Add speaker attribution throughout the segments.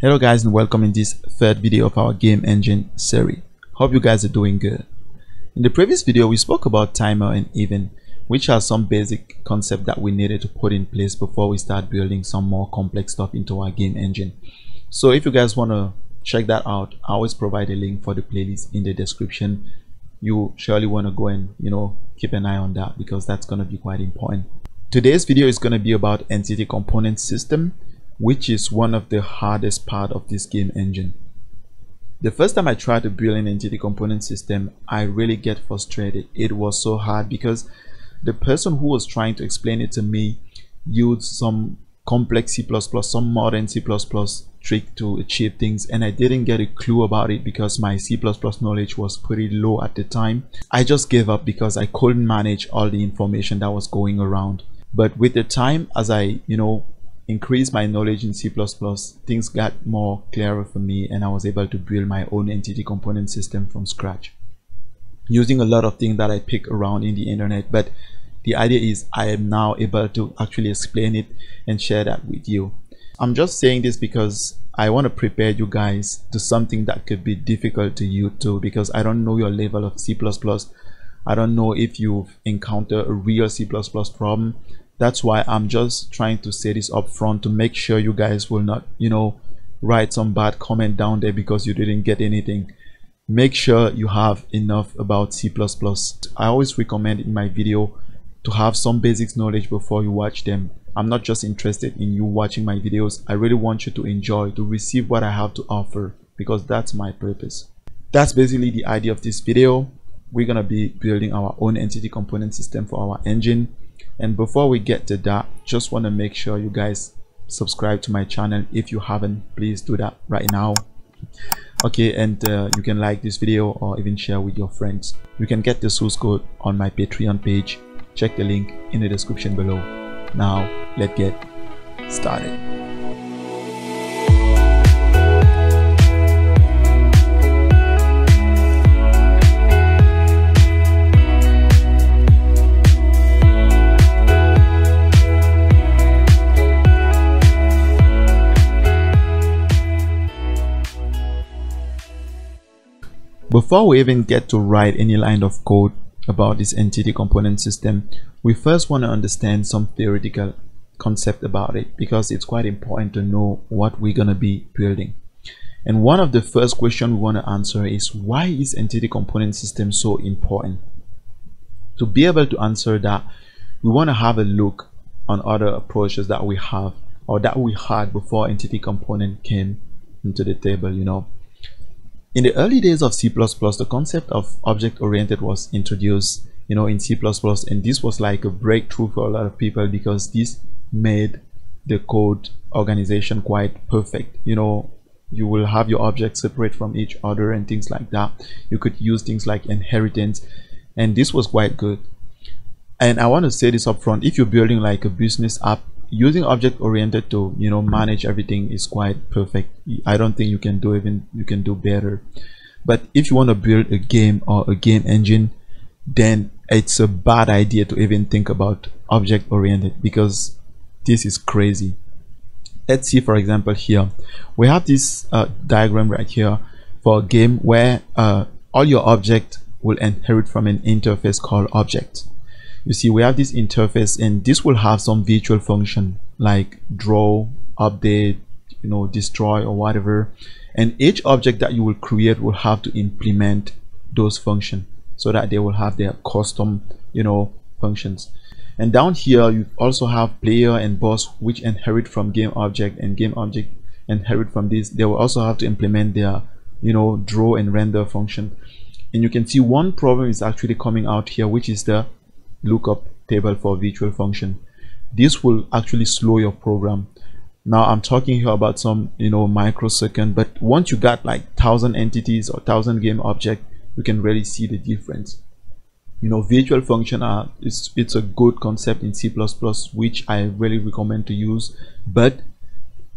Speaker 1: Hello guys, and welcome in this third video of our game engine series. Hope you guys are doing good. In the previous video we spoke about timer and event, which are some basic concept that we needed to put in place before we start building some more complex stuff into our game engine. So if you guys want to check that out, I always provide a link for the playlist in the description. You surely want to go and keep an eye on that, because that's going to be quite important. Today's video is going to be about entity component system, which is one of the hardest part of this game engine. The first time I tried to build an entity component system, I really get frustrated. It was so hard because the person who was trying to explain it to me used some complex C++, some modern C++ trick to achieve things, and I didn't get a clue about it because my C++ knowledge was pretty low at the time. I just gave up because I couldn't manage all the information that was going around. But with the time, as I increased my knowledge in C++, things got more clearer for me, and I was able to build my own entity component system from scratch using a lot of things that I picked around in the internet. But the idea is I am now able to actually explain it and share that with you. I'm just saying this because I want to prepare you guys to something that could be difficult to you too, because I don't know your level of C++. I don't know if you've encountered a real C++ problem. That's why I'm just trying to say this up front to make sure you guys will not write some bad comment down there because you didn't get anything. Make sure you have enough about C++. I always recommend in my video to have some basics knowledge before you watch them. I'm not just interested in you watching my videos. I really want you to enjoy, to receive what I have to offer, because that's my purpose. That's basically the idea of this video. We're gonna be building our own entity component system for our engine. And before we get to that, just want to make sure you guys subscribe to my channel. If you haven't, please do that right now. Okay, and you can like this video or even share with your friends. You can get the source code on my Patreon page. Check the link in the description below. Now let's get started. Before we even get to write any line of code about this entity component system, we first want to understand some theoretical concept about it, because it's quite important to know what we're going to be building. And one of the first questions we want to answer is, why is entity component system so important? To be able to answer that, we want to have a look on other approaches that we have, or that we had before entity component came into the table. In the early days of C++, the concept of object-oriented was introduced, in C++, and this was like a breakthrough for a lot of people, because this made the code organization quite perfect. You will have your objects separate from each other and things like that. You could use things like inheritance, and this was quite good. And I want to say this up front: if you're building like a business app, using object-oriented to manage everything is quite perfect. I don't think you can do better. But if you want to build a game or a game engine, then it's a bad idea to even think about object-oriented, because this is crazy. Let's see, for example, here we have this diagram right here for a game where all your object will inherit from an interface called object. You see, we have this interface, and this will have some virtual function like draw, update, destroy, or whatever. And each object that you will create will have to implement those functions so that they will have their custom, functions. And down here, you also have player and boss, which inherit from game object, and game object inherit from this. They will also have to implement their, draw and render function. And you can see one problem is actually coming out here, which is the lookup table for virtual function. This will actually slow your program. Now I'm talking here about some microsecond, but once you got like 1,000 entities or 1,000 game object, you can really see the difference. Virtual function it's a good concept in C++, which I really recommend to use, but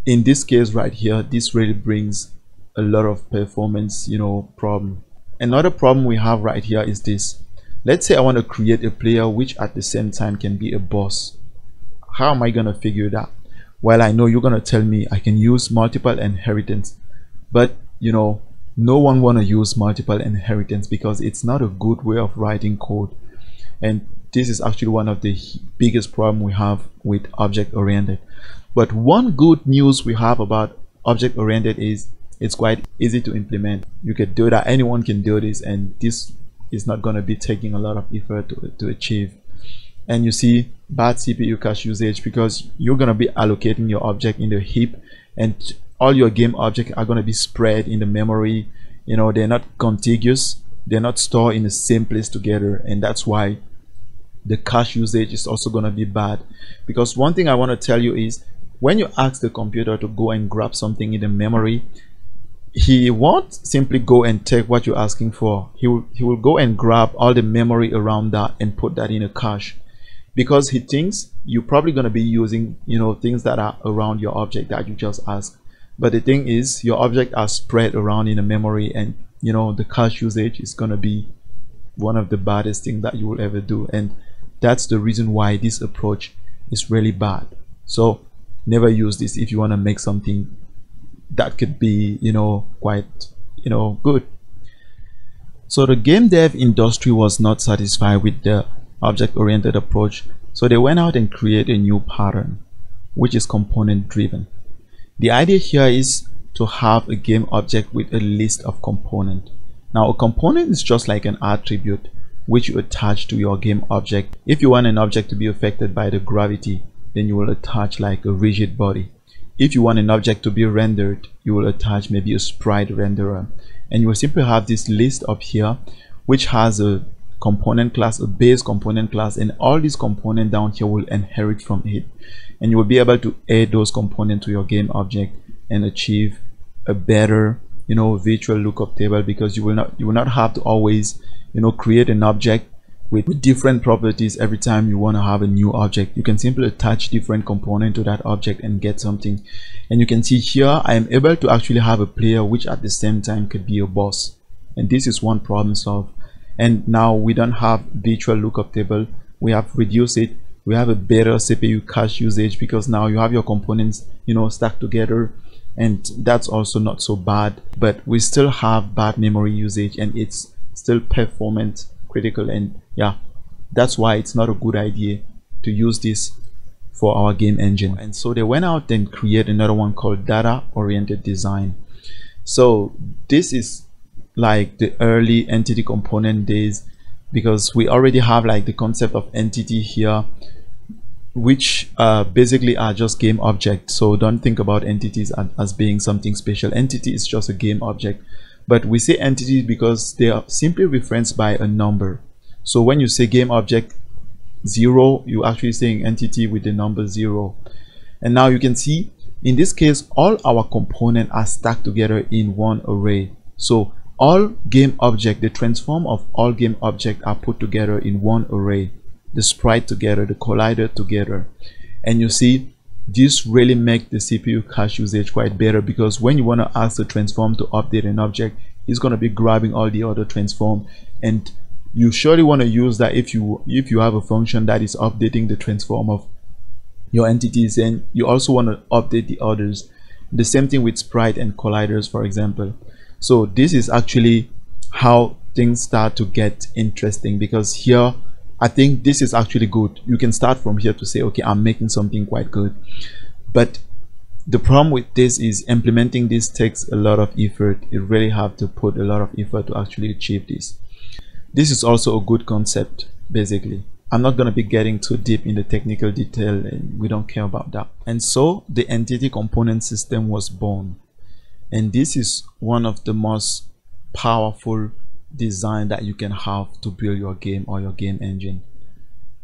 Speaker 1: in this case right here, this really brings a lot of performance problem. Another problem we have right here is this. Let's say I want to create a player which at the same time can be a boss. How am I going to figure that? Well, I know you're gonna tell me I can use multiple inheritance, but you know, no one wanna use multiple inheritance because it's not a good way of writing code. And this is actually one of the biggest problem we have with object-oriented. But one good news we have about object-oriented is it's quite easy to implement. You can do that, anyone can do this, and this is not going to be taking a lot of effort to achieve. And you see bad CPU cache usage because you're going to be allocating your object in the heap, and all your game objects are going to be spread in the memory. You know, they're not contiguous, they're not stored in the same place together, and that's why the cache usage is also going to be bad. Because one thing I want to tell you is when you ask the computer to go and grab something in the memory, he won't simply go and take what you're asking for. He will go and grab all the memory around that and put that in a cache, because he thinks you're probably going to be using, you know, things that are around your object that you just asked. But the thing is, your object are spread around in the memory, and you know, the cache usage is going to be one of the baddest things that you will ever do. And that's the reason why this approach is really bad. So never use this if you want to make something that could be, you know, quite, you know, good. So the game dev industry was not satisfied with the object-oriented approach, so they went out and created a new pattern, which is component driven. The idea here is to have a game object with a list of components. Now a component is just like an attribute which you attach to your game object. If you want an object to be affected by the gravity, then you will attach like a rigid body. If you want an object to be rendered, you will attach maybe a sprite renderer, and you will simply have this list up here which has a component class, a base component class, and all these components down here will inherit from it, and you will be able to add those components to your game object and achieve a better, you know, virtual lookup table, because you will not have to always, you know, create an object with different properties every time you want to have a new object. You can simply attach different component to that object and get something. And you can see here I am able to actually have a player which at the same time could be a boss, and this is one problem solved. And now we don't have virtual lookup table, we have reduced it. We have a better CPU cache usage because now you have your components, you know, stacked together, and that's also not so bad. But we still have bad memory usage, and it's still performance critical, and yeah, that's why it's not a good idea to use this for our game engine. And so they went out and created another one called data oriented design. So this is like the early entity component days, because we already have like the concept of entity here, which basically are just game objects. So don't think about entities as being something special. Entity is just a game object, but we say entities because they are simply referenced by a number. So when you say game object 0, you're actually saying entity with the number 0. And now you can see in this case all our components are stacked together in one array. So all game object, the transform of all game object are put together in one array, the sprite together, the collider together. And you see this really makes the CPU cache usage quite better, because when you want to ask the transform to update an object, it's going to be grabbing all the other transform, and you surely want to use that if you have a function that is updating the transform of your entities, and you also want to update the others. The same thing with sprite and colliders, for example. So this is actually how things start to get interesting, because here I think this is actually good. You can start from here to say, okay, I'm making something quite good. But the problem with this is implementing this takes a lot of effort. You really have to put a lot of effort to actually achieve this. This is also a good concept, basically. I'm not going to be getting too deep in the technical detail, and we don't care about that. And so the entity component system was born. And this is one of the most powerful design that you can have to build your game or your game engine.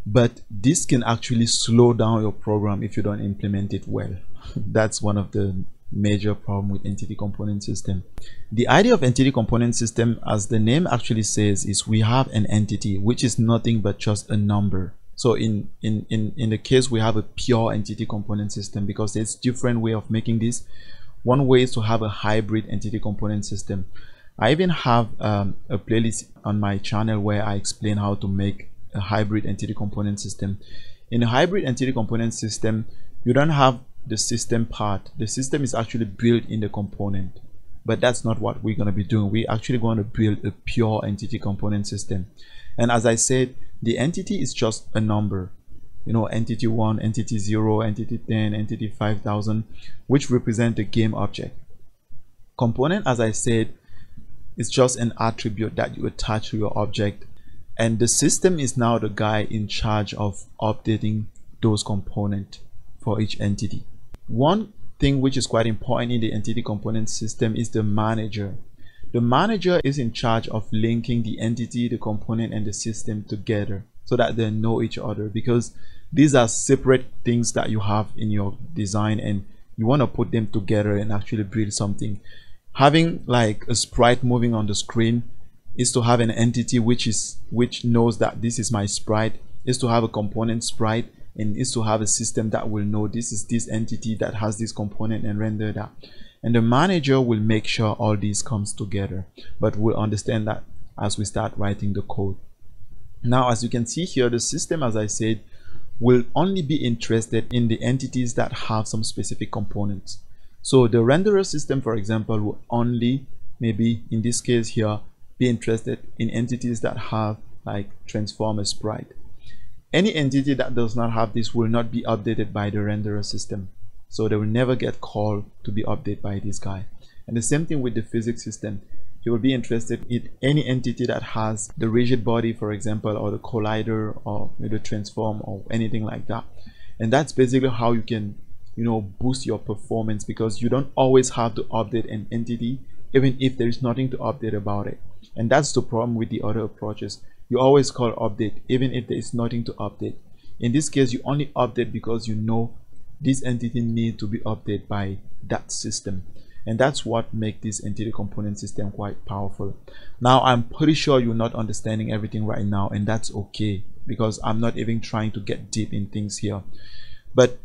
Speaker 1: But this can actually slow down your program if you don't implement it well. That's one of the major problem with entity component system. The idea of entity component system, as the name actually says, is we have an entity which is nothing but just a number. So in the case we have a pure entity component system, because there's different way of making this. One way is to have a hybrid entity component system. I even have a playlist on my channel where I explain how to make a hybrid entity component system. In a hybrid entity component system, you don't have the system part. The system is actually built in the component, but that's not what we're going to be doing. We're actually going to build a pure entity component system. And as I said, the entity is just a number, you know, entity 1, entity 0, entity 10, entity 5000, which represent the game object. Component, as I said, is just an attribute that you attach to your object, and the system is now the guy in charge of updating those components for each entity. One thing which is quite important in the entity component system is the manager. The manager is in charge of linking the entity, the component, and the system together so that they know each other, because these are separate things that you have in your design and you want to put them together and actually build something. Having like a sprite moving on the screen is to have an entity which knows that this is my sprite, is to have a component sprite, and is to have a system that will know this is this entity that has this component and render that. And the manager will make sure all these comes together, but we'll understand that as we start writing the code. Now, as you can see here, the system, as I said, will only be interested in the entities that have some specific components. So the renderer system, for example, will only, maybe in this case here, be interested in entities that have like transformer sprite. Any entity that does not have this will not be updated by the renderer system, so they will never get called to be updated by this guy. And the same thing with the physics system. You will be interested in any entity that has the rigid body, for example, or the collider, or the transform, or anything like that. And that's basically how you can, you know, boost your performance, because you don't always have to update an entity even if there is nothing to update about it. And that's the problem with the other approaches. You always call update even if there is nothing to update. In this case, you only update because you know this entity needs to be updated by that system. And that's what makes this entity component system quite powerful. Now, I'm pretty sure you're not understanding everything right now, and that's okay, because I'm not even trying to get deep in things here. But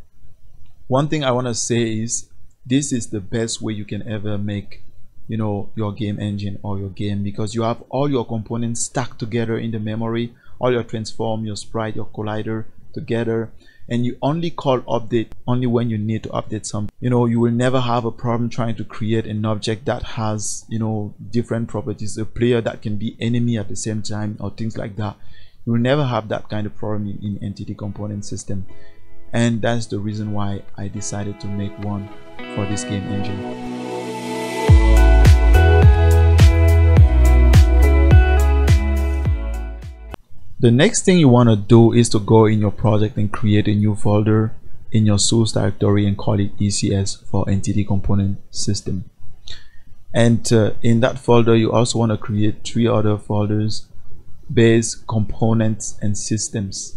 Speaker 1: one thing I want to say is this is the best way you can ever make, you know, your game engine or your game, because you have all your components stacked together in the memory, all your transform, your sprite, your collider together, and you only call update only when you need to update something. You know, you will never have a problem trying to create an object that has, you know, different properties, a player that can be enemy at the same time, or things like that. You will never have that kind of problem in entity component system, and that's the reason why I decided to make one for this game engine. The next thing you want to do is to go in your project and create a new folder in your source directory and call it ECS for entity component system. And in that folder, you also want to create 3 other folders: base, components, and systems.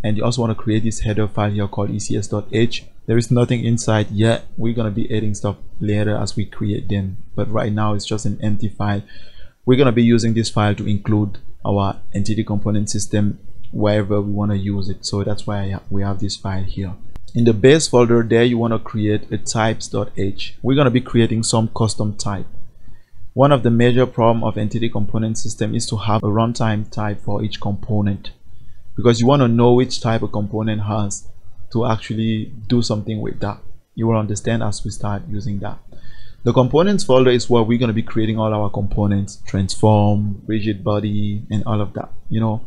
Speaker 1: And you also want to create this header file here called ecs.h. There is nothing inside yet. We're going to be adding stuff later as we create them, but right now it's just an empty file. We're going to be using this file to include our entity component system wherever we want to use it, so that's why we have this file here. In the base folder there, you want to create a types.h. We're going to be creating some custom type. One of the major problem of entity component system is to have a runtime type for each component, because you want to know which type a component has to actually do something with that. You will understand as we start using that. The components folder is where we're going to be creating all our components: transform, rigid body, and all of that, you know.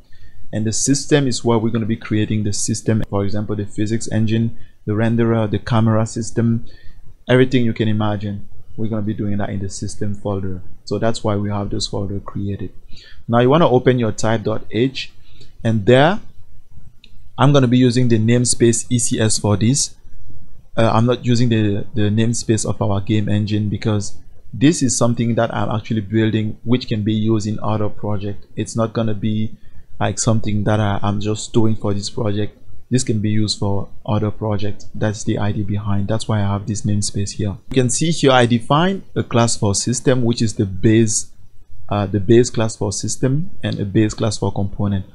Speaker 1: And the system is where we're going to be creating the system, for example, the physics engine, the renderer, the camera system, everything you can imagine. We're going to be doing that in the system folder. So that's why we have this folder created. Now you want to open your type.h, and there I'm going to be using the namespace ECS for this. I'm not using the namespace of our game engine, because this is something that I'm actually building which can be used in other projects. It's not going to be like something that I'm just doing for this project. This can be used for other projects. That's the idea behind. That's why I have this namespace here. You can see here I define a class for system, which is the base class for system, and a base class for component.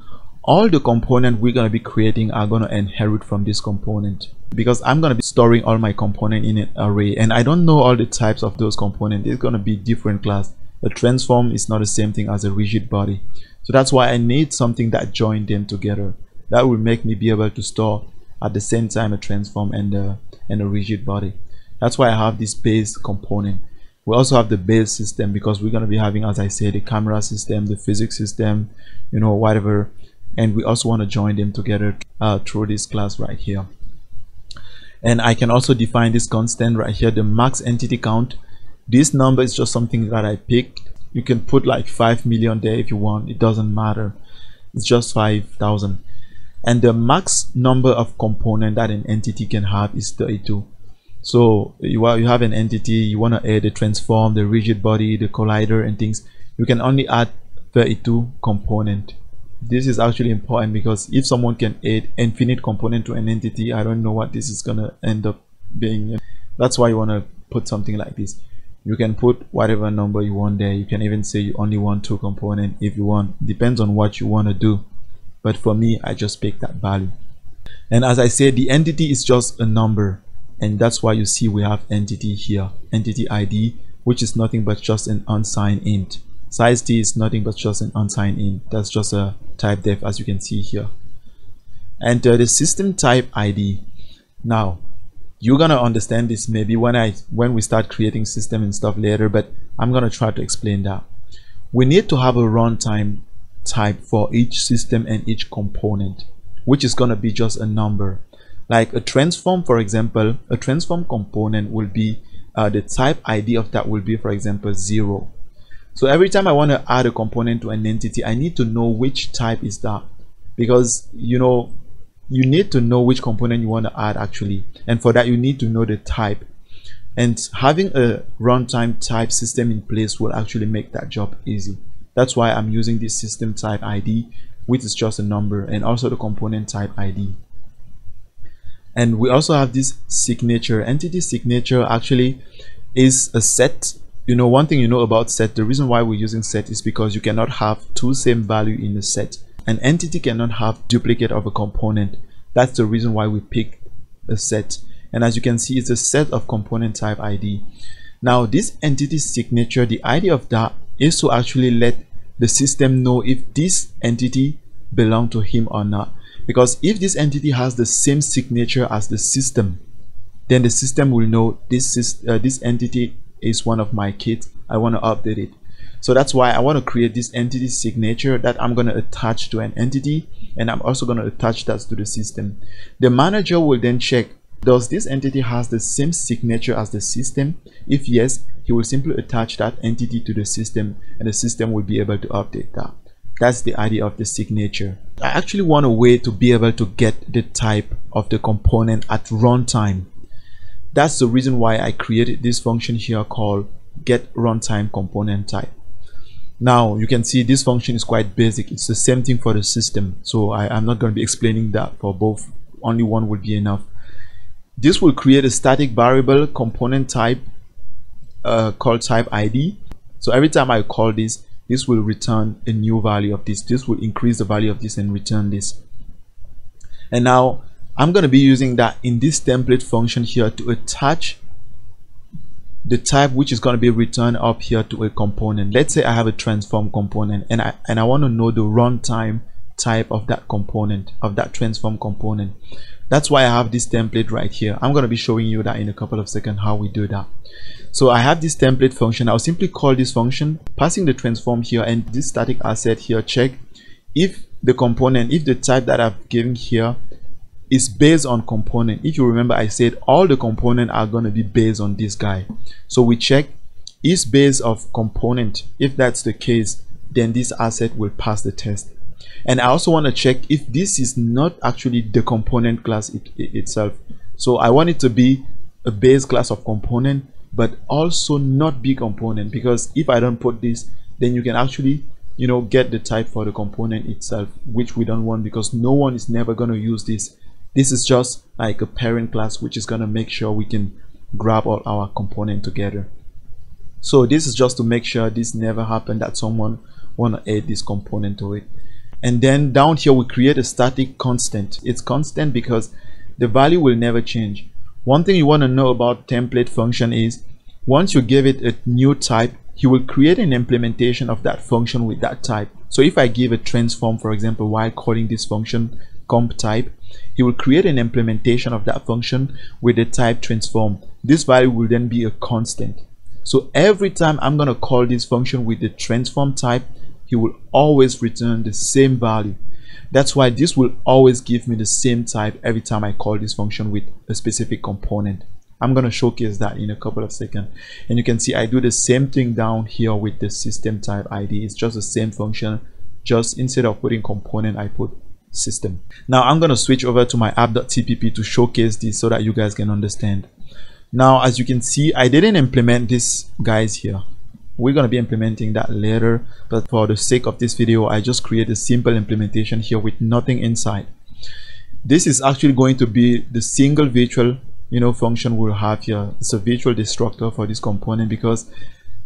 Speaker 1: All the components we're going to be creating are going to inherit from this component, because I'm going to be storing all my component in an array, and I don't know all the types of those components. It's going to be different class. A transform is not the same thing as a rigid body, so that's why I need something that join them together. That will make me be able to store at the same time a transform and and a rigid body. That's why I have this base component. We also have the base system because we're going to be having, as I said, the camera system, the physics system, you know, whatever. And we also want to join them together through this class right here. And I can also define this constant right here, the max entity count. This number is just something that I picked. You can put like 5 million there if you want, it doesn't matter. It's just 5,000. And the max number of component that an entity can have is 32. So you have an entity, you want to add the transform, the rigid body, the collider and things. You can only add 32 component. This is actually important because if someone can add infinite component to an entity, I don't know what this is gonna end up being. That's why you want to put something like this. You can put whatever number you want there. You can even say you only want 2 components if you want. Depends on what you want to do. But for me, I just pick that value. And as I said, the entity is just a number. And that's why you see we have entity here, entity ID, which is nothing but just an unsigned int. Size t is nothing but just an unsigned int. That's just a type def, as you can see here. And the system type ID. Now, you're gonna understand this maybe when we start creating system and stuff later, but I'm gonna try to explain that. We need to have a runtime type for each system and each component, which is gonna be just a number. Like a transform, for example, a transform component will be the type ID of that will be, for example, 0. So every time I want to add a component to an entity, I need to know which type is that, because you need to know which component you want to add actually, and for that you need to know the type. And having a runtime type system in place will actually make that job easy. That's why I'm using this system type ID, which is just a number, and also the component type ID. And we also have this signature. Entity signature actually is a set. You know, one thing you know about set, the reason why we're using set is because you cannot have 2 same value in a set. An entity cannot have duplicate of a component. That's the reason why we pick a set. And as you can see, it's a set of component type ID. Now this entity signature, the idea of that is to actually let the system know if this entity belongs to him or not. Because if this entity has the same signature as the system, then the system will know this entity is one of my kids. I want to update it. So that's why I want to create this entity signature that I'm going to attach to an entity, and I'm also going to attach that to the system. The manager will then check, does this entity has the same signature as the system? If yes, he will simply attach that entity to the system, and the system will be able to update that. That's the idea of the signature. I actually want a way to be able to get the type of the component at runtime. That's the reason why I created this function here called get runtime component type. Now you can see this function is quite basic. It's the same thing for the system. So I'm not going to be explaining that for both. Only one will be enough. This will create a static variable component type called type ID. So every time I call this will return a new value of this. This will increase the value of this and return this. And now I'm going to be using that in this template function here to attach the type which is going to be returned up here to a component. Let's say I have a transform component and I want to know the runtime type of that component, of that transform component. That's why I have this template right here. I'm going to be showing you that in a couple of seconds how we do that. So I have this template function. I'll simply call this function, passing the transform here, and this static asset here, check if the component, if the type that I've given here is based on component. If you remember, I said all the components are going to be based on this guy. So we check is based of component. If that's the case, then this asset will pass the test. And I also want to check if this is not actually the component class itself. So I want it to be a base class of component, but also not be component, because if I don't put this, then you can actually, you know, get the type for the component itself, which we don't want, because no one is never going to use this. This is just like a parent class which is going to make sure we can grab all our component together. So this is just to make sure this never happened, that someone want to add this component to it. And then down here we create a static constant. It's constant because the value will never change. One thing you want to know about template function is once you give it a new type, he will create an implementation of that function with that type. So if I give a transform, for example, while calling this function comp type, he will create an implementation of that function with the type transform. This value will then be a constant. So every time I'm going to call this function with the transform type, he will always return the same value. That's why this will always give me the same type every time I call this function with a specific component. I'm going to showcase that in a couple of seconds. And you can see I do the same thing down here with the system type ID. It's just the same function, just instead of putting component, I put system. Now I'm going to switch over to my app.tpp to showcase this so that you guys can understand. Now, as you can see, I didn't implement this guys here. We're going to be implementing that later, but for the sake of this video, I just create a simple implementation here with nothing inside. This is actually going to be the single virtual function we'll have here. It's a virtual destructor for this component because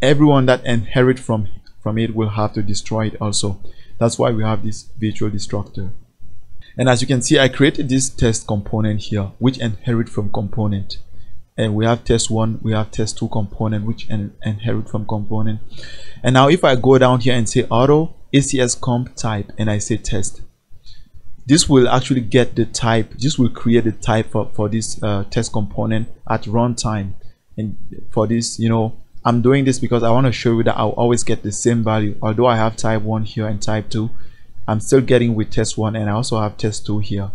Speaker 1: everyone that inherit from it will have to destroy it also. That's why we have this virtual destructor. And as you can see, I created this test component here which inherit from component. And we have test1, we have test2 component which inherit from component. And now if I go down here and say auto ECS comp type and I say test, this will actually get the type. This will create the type for this test component at runtime. And for this, I'm doing this because I want to show you that I'll always get the same value. Although I have type 1 here and type 2, I'm still getting with test 1, and I also have test 2 here.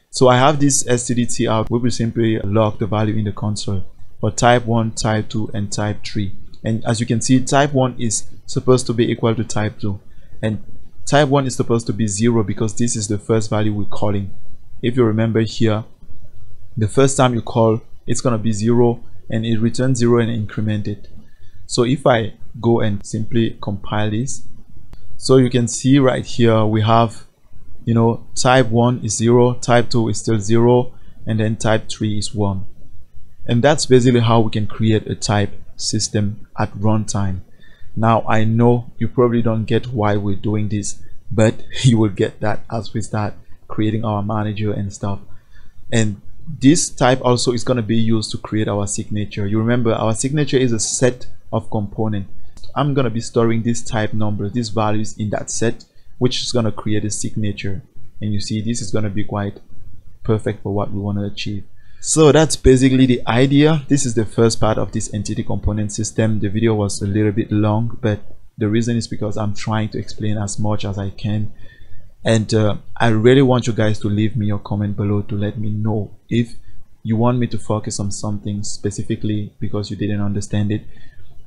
Speaker 1: So I have this stdt out. We will simply log the value in the console for type 1, type 2, and type 3. And as you can see, type 1 is supposed to be equal to type 2. And type 1 is supposed to be 0 because this is the first value we're calling. If you remember here, the first time you call, it's going to be 0 and it returns 0 and increment it. So if I go and simply compile this, so you can see right here we have type 1 is 0, type 2 is still 0, and then type 3 is 1. And that's basically how we can create a type system at runtime. Now I know you probably don't get why we're doing this, but you will get that as we start creating our manager and stuff. And this type also is going to be used to create our signature. You remember our signature is a set of components. I'm going to be storing this type number, these values in that set, which is going to create a signature. And you see this is going to be quite perfect for what we want to achieve. So that's basically the idea. This is the first part of this entity component system. The video was a little bit long, but the reason is because I'm trying to explain as much as I can. And I really want you guys to leave me your comment below to let me know if you want me to focus on something specifically because you didn't understand it,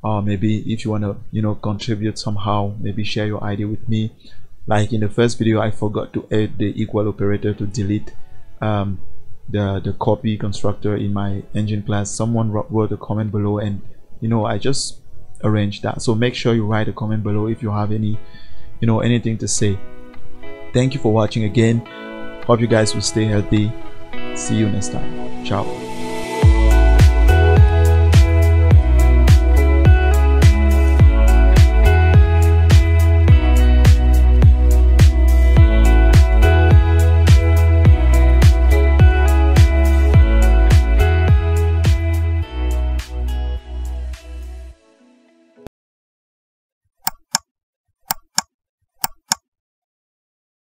Speaker 1: or maybe if you want to contribute somehow, maybe share your idea with me. Like in the first video, I forgot to add the equal operator to delete the copy constructor in my engine class. Someone wrote a comment below, and I just arranged that. So make sure you write a comment below if you have any anything to say. Thank you for watching again. Hope you guys will stay healthy. See you next time. Ciao.